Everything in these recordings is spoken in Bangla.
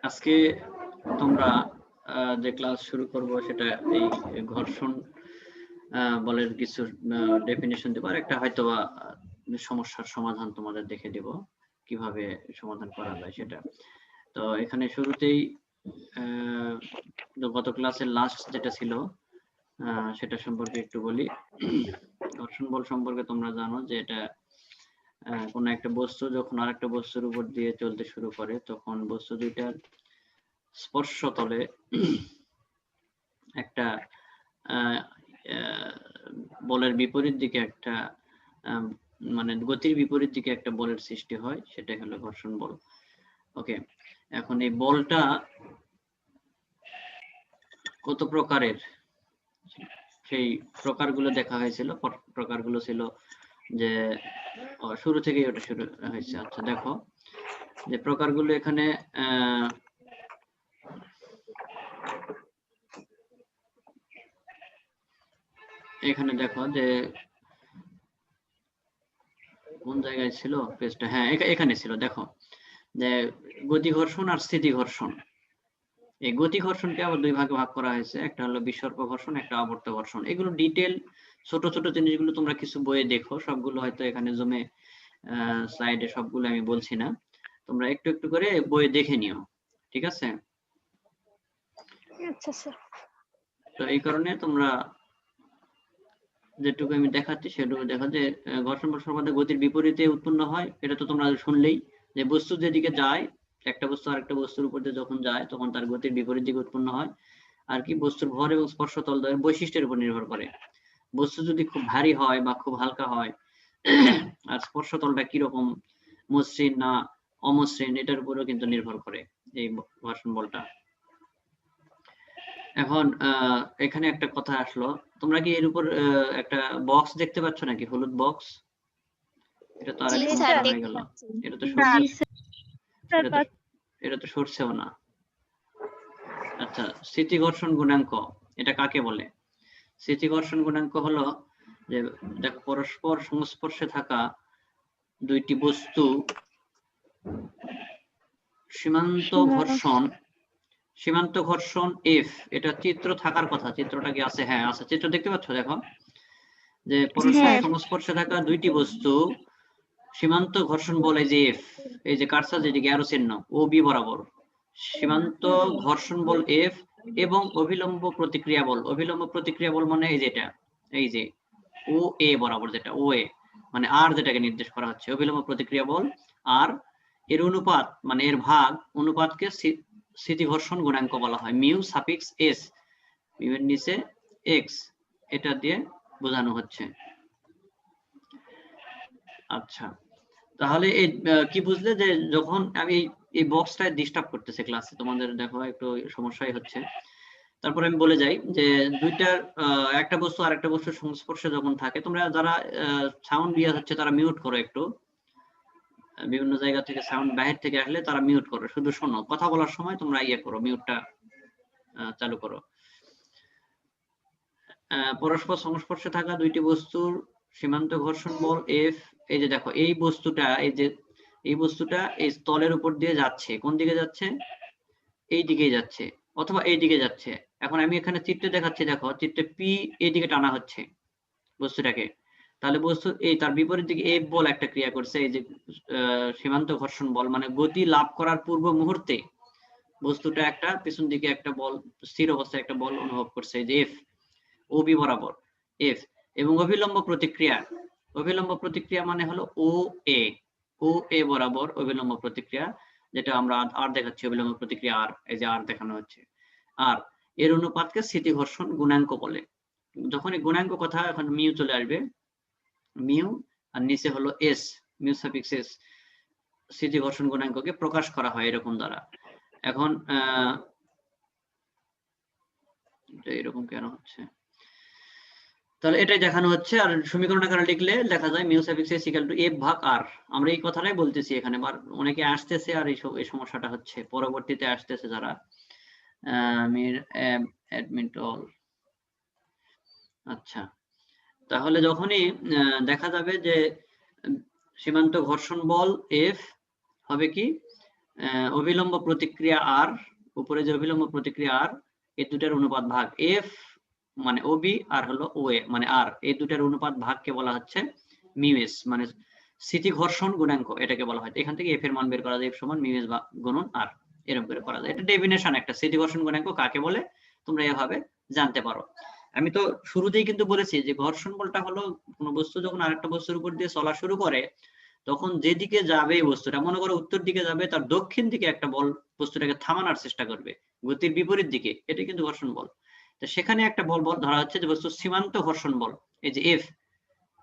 আজকে তোমরা যে ক্লাস শুরু করব সেটা এই ঘর্ষণ বলের কিছু ডেফিনিশন দেব, আর একটা হয়তোবা সমস্যার সমাধান তোমাদের দেখে দেব কিভাবে সমাধান করা যায় সেটা। তো এখানে শুরুতেই গত ক্লাসের লাস্ট যেটা ছিল সেটা সম্পর্কে একটু বলি। ঘর্ষণ বল সম্পর্কে তোমরা জানো যে এটা কোন একটা বস্তু যখন আরেকটা বস্তুর উপর দিয়ে চলতে শুরু করে তখন বস্তু দুইটার স্পর্শ তলে একটা বলের বিপরীত দিকে একটা মানে গতির বিপরীত দিকে একটা বলের সৃষ্টি হয়, সেটাই হলো ঘর্ষণ বল। ওকে, এখন এই বলটা কত প্রকারের সেই প্রকারগুলো দেখা হয়েছিল। প্রকারগুলো ছিল যে শুরু থেকেই ওটা শুরু হয়েছে। আচ্ছা দেখো যে প্রকারগুলো এখানে এখানে দেখো যে কোন জায়গায় ছিল পেজটা, হ্যাঁ এখানে ছিল। দেখো যে গতি ঘর্ষণ আর স্থিতি ঘর্ষণ। এই গতি ঘর্ষণকে আবার দুই ভাগে ভাগ করা হয়েছে, একটা হলো বিসর্প ঘর্ষণ, একটা আবর্ত ঘর্ষণ। এগুলো ডিটেল ছোট ছোট জিনিসগুলো তোমরা কিছু বইয়ে দেখো, সবগুলো হয়তো এখানে জমে স্লাইডে সবগুলো আমি বলছি না, তোমরা একটু একটু করে বইয়ে দেখে নিও, ঠিক আছে? আচ্ছা স্যার। তো এই কারণে তোমরা যেটুকু আমি দেখাচ্ছি সেটুকু দেখা, যে ঘর্ষণ বল সর্বদা গতির বিপরীতে উৎপন্ন হয়। এটা তো তোমরা শুনলেই, যে বস্তু যেদিকে যায়, একটা বস্তু আরেকটা বস্তুর উপর দিয়ে যখন যায় তখন তার গতির বিপরীত দিকে উৎপন্ন হয়। আর কি বস্তুর ভর এবং স্পর্শ তল দ্বয়ের বৈশিষ্ট্যের উপর নির্ভর করে। বস্তু যদি খুব ভারী হয় বা খুব হালকা হয় আর স্পর্শ তলটা কিরকম, মসৃণ না অমসৃণ, এটার উপরেও কিন্তু নির্ভর করে এই ঘর্ষণ বলটা। এখন এখানে একটা কথা আসলো, তোমরা কি এর উপর একটা বক্স দেখতে পাচ্ছ নাকি, হলুদ বক্স? এটা তো আর এক সমস্যা হয়ে গেল, এটা তো এটা তো সরছেও না। আচ্ছা, স্থিতি ঘর্ষণ গুণাঙ্ক এটা কাকে বলে? স্থিতি ঘর্ষণ গুণাঙ্ক হলো যে দেখো পরস্পর সংস্পর্শে থাকা দুইটি বস্তু সীমান্ত ঘর্ষণ এফ, এটা চিত্র থাকার কথা, চিত্রটা কি আছে? হ্যাঁ আছে, চিত্র দেখতে পাচ্ছ। দেখো যে পরস্পর সংস্পর্শে থাকা দুইটি বস্তু সীমান্ত ঘর্ষণ বল, এই যে এফ, এই যে কার্সার যেদিকে অ্যারো চিহ্ন ও বি বরাবর, সীমান্ত ঘর্ষণ বল এফ এবং অভিলম্ব প্রতিক্রিয়া বল। অভিলম্ব প্রতিক্রিয়া বল মানে এই যেটা, এই যে ও এ বরাবর, যেটা ও এ মানে আর যেটাকে নির্দেশ করা হচ্ছে, অভিলম্ব প্রতিক্রিয়া বল। আর এর অনুপাত মানে এর ভাগ অনুপাতকে স্থিতি ঘর্ষণ গুণাঙ্ক বলা হয়, মিউ সাফিক্স এস, মিউ এর নিচে এক্স, এটা দিয়ে বোঝানো হচ্ছে। আচ্ছা, তাহলে এই কি বুঝলে যে যখন আমি এই বক্সটা ডিস্টার্ব করতেছে ক্লাসে, তোমাদের দেখো একটু সমস্যাই হচ্ছে। তারপর আমি বলে যাই যে দুইটার একটা বস্তু আর একটা বস্তুর সংস্পর্শে যখন থাকে, তোমরা যারা সাউন্ড দিয়ে হচ্ছে তারা মিউট করো একটু, বিভিন্ন জায়গা থেকে সাউন্ড বাহির থেকে আসলে তারা মিউট করো, শুধু শোনো, কথা বলার সময় তোমরা ইয়ে করো, মিউটটা চালু করো। পরস্পর সংস্পর্শে থাকা দুইটি বস্তুর সীমান্ত ঘর্ষণ বল এফ, এই যে দেখো এই বস্তুটা, এই বস্তুটা এই স্থলের উপর দিয়ে যাচ্ছে, কোন দিকে যাচ্ছে? এই দিকেই যাচ্ছে অথবা এই দিকে যাচ্ছে। এখন আমি এখানে চিত্রে দেখাচ্ছি, দেখো চিত্রে পি এই দিকে টানা হচ্ছে বস্তুটাকে, তাহলে বস্তু এই তার বিপরীত দিকে এফ বল একটা ক্রিয়া করছে, এই যে সীমান্ত ঘর্ষণ বল মানে গতি লাভ করার পূর্ব মুহূর্তে বস্তুটা একটা পিছন দিকে একটা বল, স্থির অবস্থায় একটা বল অনুভব করছে, এই যে এফ ও বি বরাবর এফ। এবং অভিলম্ব প্রতিক্রিয়া মানে হলো ও এ বরাবর অভিলম্ব প্রতিক্রিয়া, যেটা আমরা আর দেখাচ্ছি, অভিলম্ব প্রতিক্রিয়া আর, এই যে আর দেখানো হচ্ছে। আর এর অনুপাতকে স্থিতি ঘর্ষণ গুণাঙ্ক বলে। যখন এই গুণাঙ্ক কথা এখন মিউ চলে আসবে, মিউ আর নিচে হলো এস, মিউ সাফিক্স এস, স্থিতি ঘর্ষণ গুণাঙ্ককে প্রকাশ করা হয় এরকম দ্বারা। এখন এরকম কেন হচ্ছে, তাহলে এটাই দেখানো হচ্ছে। আর সমীকরণ আকারে লিখলে দেখা যায় mu suffix S equal to F ভাগ আর। আমরা এই কথাটাই বলতেছি এখানে, অনেকে আসতেছে আর এই সমস্যাটা হচ্ছে, পরবর্তীতে আসতেছে যারা অ্যাডমিট অল। আচ্ছা, তাহলে যখনই দেখা যাবে যে সীমান্ত ঘর্ষণ বল এফ হবে কি অবিলম্ব প্রতিক্রিয়া আর, উপরে যে অবিলম্ব প্রতিক্রিয়া আর, এই দুটার অনুপাত ভাগ এফ মানে ওবি আর হলো ওএ মানে আর, এই দুটার অনুপাত ভাগকে বলা হচ্ছে মিউএস মানে স্থিতি ঘর্ষণ গুণাঙ্ক, এটাকে বলা হয়। এখান থেকে এফ এর মান বের করা যায়, এফ সমান মিউএস বা গুণন আর, এরকম করে করা যায়। এটা ডেফিনেশন একটা, স্থিতি ঘর্ষণ গুণাঙ্ক কাকে বলে তোমরা এভাবে জানতে পারো। আমি তো শুরুতেই কিন্তু বলেছি যে ঘর্ষণ বলটা হলো কোনো বস্তু যখন আরেকটা বস্তুর উপর দিয়ে চলা শুরু করে, তখন যেদিকে যাবে বস্তুটা, মনে করো উত্তর দিকে যাবে, তার দক্ষিণ দিকে একটা বল বস্তুটাকে থামানোর চেষ্টা করবে গতির বিপরীত দিকে, এটা কিন্তু ঘর্ষণ বল। তো সেখানে একটা বল ধরা হচ্ছে যে বস্তু সীমান্ত ঘর্ষণ বল, এই যে এফ,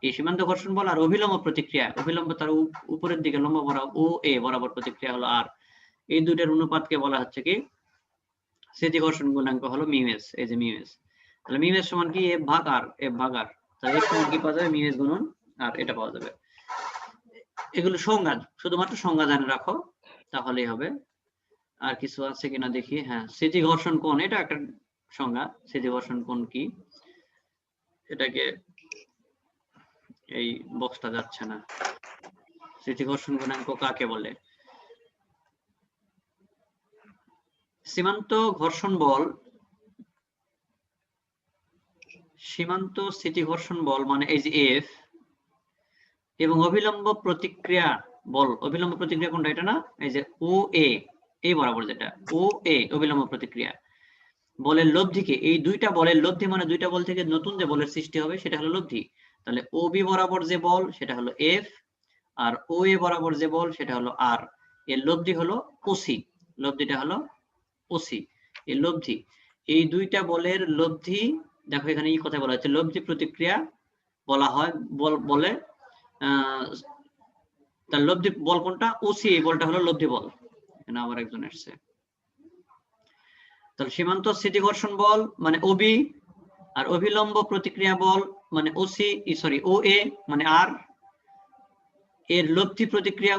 এই সীমান্ত ঘর্ষণ বল আর অভিলম্ব প্রতিক্রিয়া, অভিলম্ব তার উপরের দিকে লম্ব বরাবর ও এ বরাবর প্রতিক্রিয়া হলো আর, এই দুইটার অনুপাতকে বলা হচ্ছে কি স্থিতি ঘর্ষণ গুণাঙ্ক হলো মিউএস। এই যে মিউএস, তাহলে মিউএস সমান কি এফ ভাগ আর, এফ ভাগ আর, তাহলে এফ সমান কি পাওয়া যাবে মিউএস গুণন আর, এটা পাওয়া যাবে। এগুলো সংজ্ঞা, শুধুমাত্র সংজ্ঞা জানে রাখো তাহলেই হবে। আর কিছু আছে কিনা দেখি। হ্যাঁ, স্থিতি ঘর্ষণ কোণ, এটা একটা সংজ্ঞা। স্থিতি ঘর্ষণ কোণ কি, এটাকে এই বক্সটা যাচ্ছে না। স্থিতি ঘর্ষণ গুণাঙ্ক কাকে বলে? সীমান্ত ঘর্ষণ বল, সীমান্ত স্থিতি ঘর্ষণ বল মানে এই যে এফ, এবং অবিলম্ব প্রতিক্রিয়া বল, অবিলম্ব প্রতিক্রিয়া কোনটা এটা না, এই যে ও এ, এই বরাবর যেটা ও এ অবিলম্ব প্রতিক্রিয়া বলের লব্ধিকে, এই দুইটা বলের লব্ধি মানে দুইটা বল থেকে নতুন যে বলের সৃষ্টি হবে সেটা হলো লব্ধি। তাহলে ও বি বরাবর যে বল সেটা হলো এফ, আর ও এ বরাবর যে বল সেটা হলো আর, এর লব্ধি হলো ওসি, লব্ধিটা হলো ওসি, এর লব্ধি। এই দুইটা বলের লব্ধি, দেখো এখানে এই কথা বলা হচ্ছে লব্ধি প্রতিক্রিয়া বলা হয় বলে তার লব্ধি বল কোনটা, ওসি, এই বলটা হলো লব্ধি বল। এখানে আবার একজন আসছে। তাহলে সীমান্ত স্থিতি ঘর্ষণ বল মানে ওবি, আর অভিলম্ব প্রতিক্রিয়া বল মানে ওসি, সরি ও এ মানে আর, এর লব্ধি প্রতিক্রিয়া,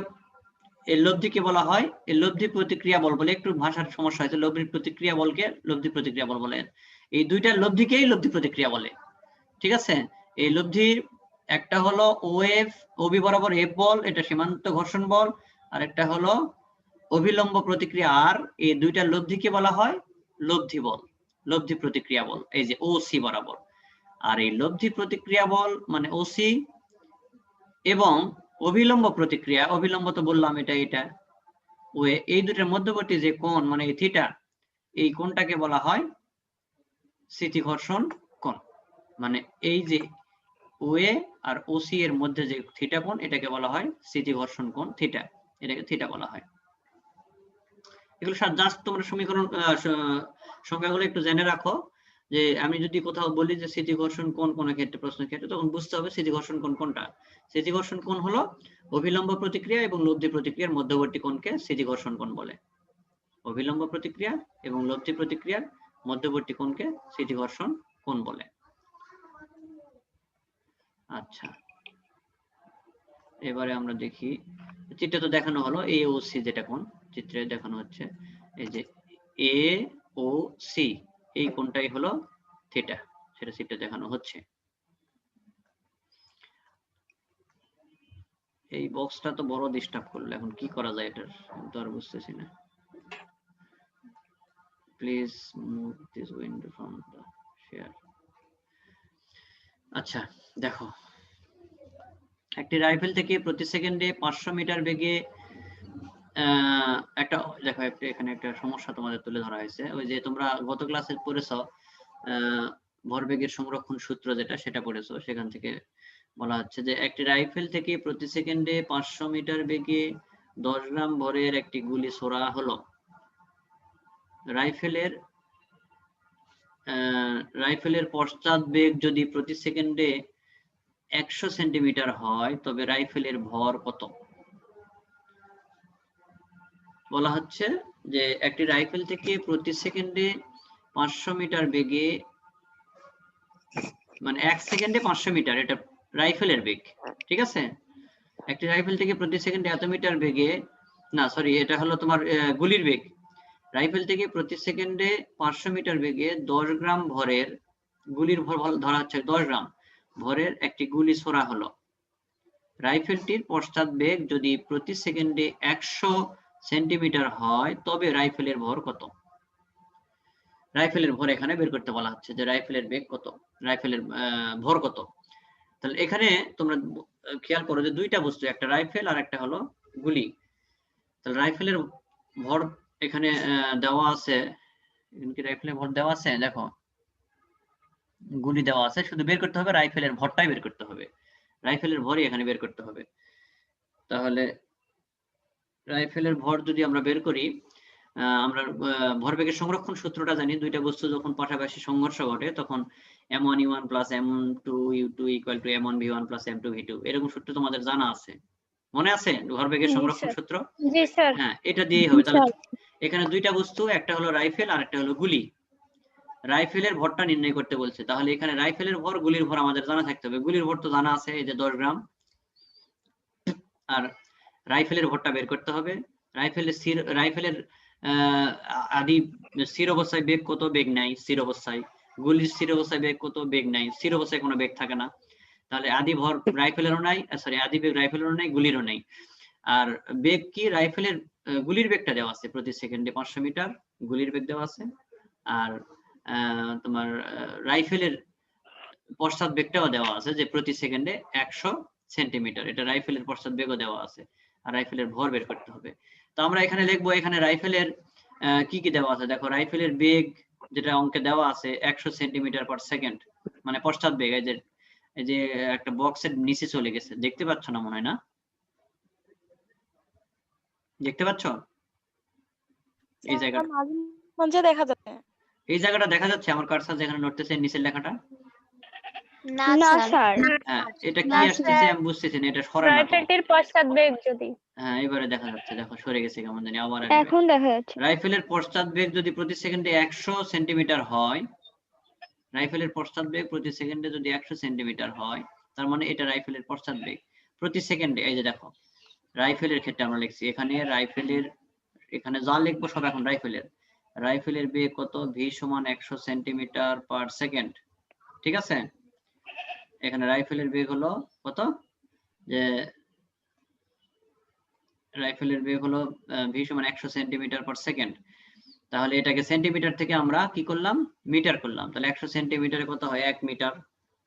এর লব্ধিকে বলা হয়, এর লব্ধি প্রতিক্রিয়া বল বলে, একটু ভাষার সমস্যা হয়েছে, লব্ধি প্রতিক্রিয়া বলকে লব্ধি প্রতিক্রিয়া বল বলে, এই দুইটার লব্ধিকেই লব্ধি প্রতিক্রিয়া বলে। ঠিক আছে, এই লব্ধির একটা হলো ও এফ, ওবি বরাবর এফ বল, এটা সীমান্ত ঘর্ষণ বল, আর একটা হলো অভিলম্ব প্রতিক্রিয়া আর, এই দুইটার লব্ধিকে বলা হয় লব্ধি বল, লব্ধি প্রতিক্রিয়া বল, এই যে ওসি বরাবর। আর এই লব্ধি প্রতিক্রিয়া বল মানে ওসি এবং অবিলম্ব প্রতিক্রিয়া, অবিলম্ব তো বললাম এটা এটা ওয়ে, এই দুটার মধ্যবর্তী যে কোণ মানে এই থিটা, এই কোণটাকে বলা হয় স্থিতি ঘর্ষণ কোণ। মানে এই যে ওয়ে আর ওসি এর মধ্যে যে থিটা কোণ, এটাকে বলা হয় স্থিতি ঘর্ষণ কোণ থিটা, এটাকে থিটা বলা হয়। এগুলো জাস্ট তোমরা সমীকরণ সংখ্যাগুলো একটু জেনে রাখো, যে আমি যদি কোথাও বলি যে স্থিতি ঘর্ষণ কোণ কোন ক্ষেত্রে, প্রশ্নের ক্ষেত্রে, তখন বুঝতে হবে স্থিতি ঘর্ষণ কোণ কোনটা। স্থিতি ঘর্ষণ কোণ হলো অভিলম্ব প্রতিক্রিয়া এবং লব্ধি প্রতিক্রিয়ার মধ্যবর্তী কোণকে স্থিতি ঘর্ষণ কোণ বলে। অবিলম্ব প্রতিক্রিয়া এবং লব্ধি প্রতিক্রিয়ার মধ্যবর্তী কোণকে স্থিতি ঘর্ষণ কোণ বলে। আচ্ছা, এবারে আমরা দেখি, চিত্রে তো দেখানো হলো এ ও সি, যেটা কোণ চিত্রে দেখানো হচ্ছে, এই যে এ ও সি, এই কোণটাই হলো থিটা, সেটা চিত্রে দেখানো হচ্ছে। এই বক্সটা তো বড় ডিস্টার্ব করলো, এখন কি করা যায় এটার, তো আর বুঝতেছি না। Please move this window from the share. আচ্ছা দেখো, একটি রাইফেল থেকে প্রতি সেকেন্ডে 500 মিটার বেগে একটা, দেখো এখানে একটা সমস্যা তোমাদের তুলে ধরা হয়েছে, ওই যে তোমরা গত ক্লাসে পড়েছো ভরবেগের সংরক্ষণ সূত্র যেটা, সেটা পড়েছো, সেখান থেকে বলা হচ্ছে যে একটি রাইফেল থেকে প্রতি সেকেন্ডে 500 মিটার বেগে 10 গ্রাম ভরের একটি গুলি ছোড়া হলো। রাইফেলের পশ্চাৎ বেগ যদি প্রতি সেকেন্ডে 100 সেন্টিমিটার হয়, তবে রাইফেলের ভর কত? বলা হচ্ছে যে একটি রাইফেল থেকে প্রতি সেকেন্ডে 500 মিটার বেগে, মানে 1 সেকেন্ডে 500 মিটার, এটা রাইফেলের বেগ, ঠিক আছে। একটি রাইফেল থেকে প্রতি সেকেন্ডে এত মিটার বেগে, না সরি, এটা হলো তোমার গুলির বেগ। রাইফেল থেকে প্রতি সেকেন্ডে 500 মিটার বেগে 10 গ্রাম ভরের গুলির ভর ধরা হচ্ছে 10 গ্রাম ভরের একটি গুলি ছোড়া হলো। রাইফেলটির পশ্চাৎ বেগ যদি প্রতি সেকেন্ডে 100 সেন্টিমিটার হয় তবে রাইফেলের ভর কত? রাইফেলের ভর এখানে বের করতে বলা হচ্ছে যে রাইফেলের বেগ কত, রাইফেলের ভর কত। তাহলে এখানে তোমরা খেয়াল করো যে দুইটা বস্তু, একটা রাইফেল আর একটা হলো গুলি। তাহলে রাইফেলের ভর এখানে দেওয়া আছে, এখানে কি রাইফেলের ভর দেওয়া আছে? দেখো গুলি দেওয়া আছে, শুধু বের করতে হবে রাইফেলের ভরটাই বের করতে হবে, রাইফেলের ভরই এখানে বের করতে হবে। তাহলে রাইফেলের ভর যদি আমরা বের করি, আমরা ভরবেগের সংরক্ষণ সূত্রটা জানি, দুইটা বস্তু যখন পাশাপাশি সংঘর্ষ ঘটে তখন m1u1 plus m2u2 equal to m1v1 plus m2v2, এরকম সূত্র তোমাদের জানা আছে, মনে আছে ভরবেগের সংরক্ষণ সূত্র? জি স্যার। হ্যাঁ, এটা দিয়েই হবে। তাহলে এখানে দুইটা বস্তু, একটা হলো রাইফেল আর একটা হলো গুলি। রাইফেলের ভরটা নির্ণয় করতে বলছে, তাহলে এখানে রাইফেলের ভর গুলির ভর আমাদের জানা থাকতে হবে। গুলির ভর তো জানা আছে, এই যে 10 গ্রাম, আর রাইফেলের ভরটা বের করতে হবে। রাইফেলের আদি স্থির অবস্থায় বেগ কত? বেগ নাই স্থির অবস্থায়। গুলির স্থির অবস্থায় বেগ কত? বেগ নাই, স্থির অবস্থায় কোনো বেগ থাকে না। তাহলে আদি ভর রাইফেলেরও নাই, সরি আদি বেগ রাইফেলেরও নাই, গুলিরও নাই। আর বেগ কি? রাইফেলের গুলির বেগটা দেওয়া আছে প্রতি সেকেন্ডে 500 মিটার গুলির বেগ দেওয়া আছে, আর তোমার রাইফেলের পশ্চাৎ বেগটাও দেওয়া আছে যে প্রতি সেকেন্ডে 100 সেন্টিমিটার, এটা রাইফেলের পশ্চাৎ বেগও দেওয়া আছে, আর রাইফেলের ভর বের করতে হবে। তো আমরা এখানে লিখবো, এখানে রাইফেলের কি কি দেওয়া আছে দেখো, রাইফেলের বেগ যেটা অঙ্কে দেওয়া আছে 100 সেন্টিমিটার পার সেকেন্ড, মানে পশ্চাৎ বেগ। এই যে একটা বক্সের নিচে চলে গেছে, দেখতে পাচ্ছ না মনে হয়? না দেখতে পাচ্ছ? এই জায়গাটা দেখা যাচ্ছে, এই জায়গাটা দেখা যাচ্ছে আমার কার্সার যেখানে নড়তেছে নিচের লেখাটা? না স্যার। হ্যাঁ, এটা কি আসতেছে আমি বুঝতেছি না, এটা সরে না তো। রাইফেলটির পশ্চাৎ বেগ যদি, হ্যাঁ এবারে দেখা যাচ্ছে, দেখো সরে গেছে কেমন জানি, আবার এখন দেখা যাচ্ছে। রাইফেলের পশ্চাৎ বেগ যদি প্রতি সেকেন্ডে 100 সেন্টিমিটার হয়, রাইফেলের পশ্চাৎ বেগ প্রতি সেকেন্ডে যদি 100 সেন্টিমিটার হয়, তার মানে এটা রাইফেলের পশ্চাৎ বেগ প্রতি সেকেন্ডে। এই যে দেখো রাইফেলের ক্ষেত্রে আমরা লিখছি, এখানে রাইফেলের, এখানে যা লিখবো সব এখন রাইফেলের বেগ কত? v সমান 100 সেন্টিমিটার পার সেকেন্ড, ঠিক আছে? এখানে রাইফেলের বেগ হলো কত? যে রাইফেলের বেগ হলো v সমান 100 সেন্টিমিটার পার সেকেন্ড। তাহলে এটাকে সেন্টিমিটার থেকে আমরা কি করলাম? মিটার করলাম। তাহলে 100 সেন্টিমিটারে কত হয়? 1 মিটার।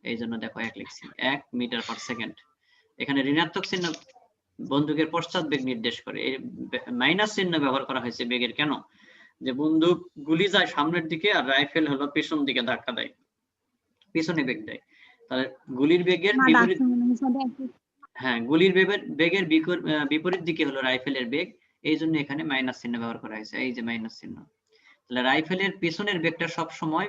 এই জন্য দেখো 1 লিখছি, 1 মিটার পার সেকেন্ড। এখানে ঋণাত্মক চিহ্ন বন্দুকের পশ্চাৎ বেগ নির্দেশ করে, এই মাইনাস চিহ্ন ব্যবহার করা হয়েছে বেগের। কেন? যে বন্দুক গুলি যায় সামনের দিকে আর রাইফেল হলো পেছন দিকে ধাক্কা দেয়, পিছনে বেগ দেয়। তাহলে গুলির বেগের বিপরীত, হ্যাঁ গুলির বেগের বিপরীত দিকে হলো রাইফেলের বেগ, এই জন্য এখানে মাইনাস চিহ্ন ব্যবহার করা হয়েছে, এই যে মাইনাস চিহ্ন। তাহলে রাইফেলের পেছনের বেগটা সব সময়